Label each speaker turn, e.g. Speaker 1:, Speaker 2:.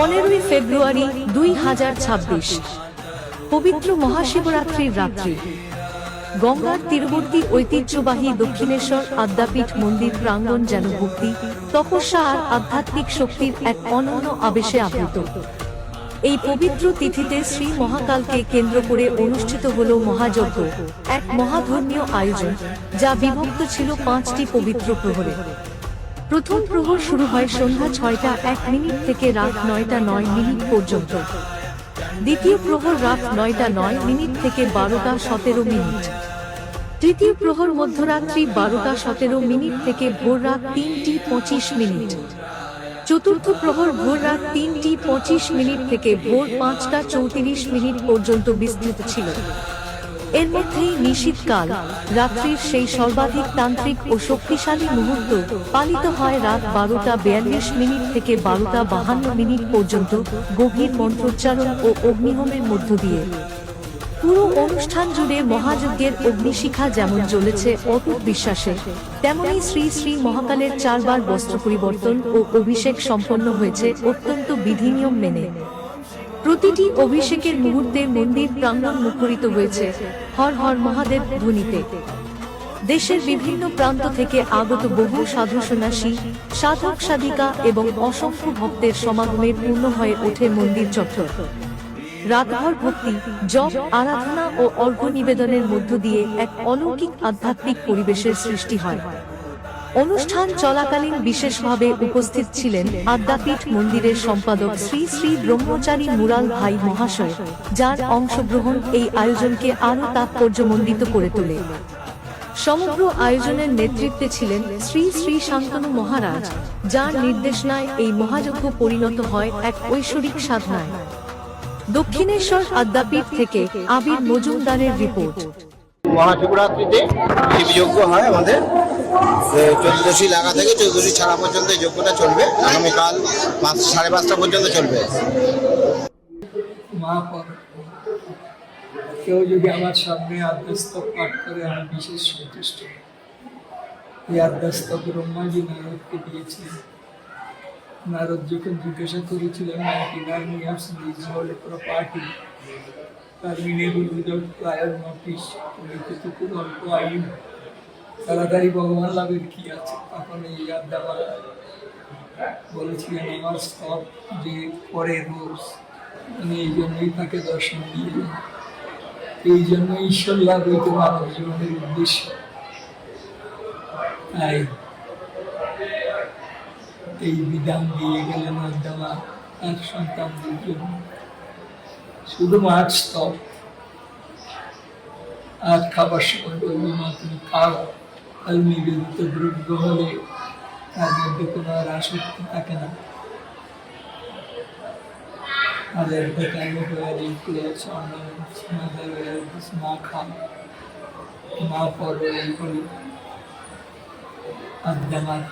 Speaker 1: 15ই ফেব্রুয়ারি 2026 পবিত্র মহাশিবরাত্রির রাত্রি গঙ্গার তীরবর্তী ঐতিহ্যবাহী দক্ষিণেশ্বর আদ্যাপীঠ মন্দির প্রাঙ্গণ যেন ভক্তি, তপস্যা আর আধ্যাত্মিক শক্তির এক অনন্য আবেশে আপ্লুত। এই পবিত্র তিথিতে শ্রী মহাকালকে কেন্দ্র করে অনুষ্ঠিত হল মহাযজ্ঞ, এক মহাধর্মীয় আয়োজন যা বিভক্ত ছিল 5টি পবিত্র প্রহরে। প্রথম প্রহর শুরু হয় সন্ধ্যা 6টা 1 মিনিট থেকে রাত 9টা 9 মিনিট পর্যন্ত। দ্বিতীয় প্রহর রাত 9টা 9 মিনিট থেকে 12টা 17 মিনিট। তৃতীয় প্রহর মধ্যরাত্রি 12টা 17 মিনিট থেকে ভোর রাত 3টি 25 মিনিট। চতুর্থ প্রহর ভোর রাত 3টি 25 মিনিট থেকে ভোর 5টা 34 মিনিট পর্যন্ত বিস্তৃত ছিল। এর মধ্যেই নিশীথকাল, রাত্রির সেই সর্বাধিক তান্ত্রিক ও শক্তিশালী মুহূর্ত, পালিত হয় রাত 12টা 42 মিনিট থেকে 12টা 52 মিনিট পর্যন্ত গভীর মন্ত্রোচ্চারণ ও অগ্নিহোমের মধ্য দিয়ে। পুরো অনুষ্ঠান জুড়ে মহাযজ্ঞের অগ্নিশিখা যেমন জ্বলেছে অটুট বিশ্বাসে, তেমনি শ্রী শ্রী মহাকালের 4 বার বস্ত্র পরিবর্তন ও অভিষেক সম্পন্ন হয়েছে অত্যন্ত বিধিনিয়ম মেনে। প্রতিটি অভিষেকের মুহূর্তে মন্দির প্রাঙ্গণ মুখরিত হয়েছে হর হর মহাদেব ধ্বনিতে। দেশের বিভিন্ন প্রান্ত থেকে আগত বহু সাধু সন্ন্যাসী, সাধক সাধিকা এবং অসংখ্য ভক্তের সমাগমে পূর্ণ হয়ে ওঠে মন্দির চত্বর। রাতভর ভক্তি, জপ, আরাধনা ও অর্ঘ্য নিবেদনের মধ্য দিয়ে এক অলৌকিক আধ্যাত্মিক পরিবেশের সৃষ্টি হয়। অনুষ্ঠান চলাকালীন বিশেষভাবে উপস্থিত ছিলেন আদ্যাপীঠ মন্দিরের সম্পাদক শ্রী শ্রী ব্রহ্মচারী মুরাল ভাই মহাশয়, যার অংশগ্রহণ এই আয়োজনকে আরও তাৎপর্যমণ্ডিত করে তোলে। সমগ্র আয়োজনের নেতৃত্বে ছিলেন শ্রী শ্রী শান্তনু মহারাজ, যার নির্দেশনায় এই মহাযজ্ঞ পরিণত হয় এক ঐশ্বরিক সাধনায়। দক্ষিণেশ্বর আদ্যাপীঠ থেকে আবির মজুমদারের রিপোর্ট।
Speaker 2: মহাশিবরাত্রিতে শিবযজ্ঞ হয় আমাদের, 14দশী লাগা থেকে 14দশী ছাড়া পর্যন্ত এই যজ্ঞটা চলবে। আগামীকাল 5:30 পর্যন্ত চলবে।
Speaker 3: কেউ যদি আমার সামনে আদ্যস্তব পাঠ করে আমি বিশেষ সন্তুষ্ট। এই আদ্যস্তব ব্রহ্মাজি নারদকে দিয়েছিলেন। নারদ যখন জিজ্ঞাসা করেছিলেন 99 years is all property, terminable without prior notice, তুমি তো খুব অল্প আয়ু, তাড়াতাড়ি ভগবান লাভের কি আছে? তখন এই আদ্যামা বলেছিলেন আমার স্তব যে পরে রোজ, আমি এই জন্যই তাকে দর্শন দিয়ে, এই জন্য ঈশ্বর লাভ হইতে মানব জীবনের উদ্দেশ্য। তাই এই বিধান দিয়ে গেলেন আদ্যামা তার সন্তানদের জন্য। শুধু মাছ স্তব, আর খাবার সময় বলবি মা তুমি খাও, আর নিবেদিত দ্রব্য হলে তার মধ্যে কোনো আর আসক্তি থাকে না। তাদের টাইম আছে মা খাও, মা পর এই বলি আদ্যামার।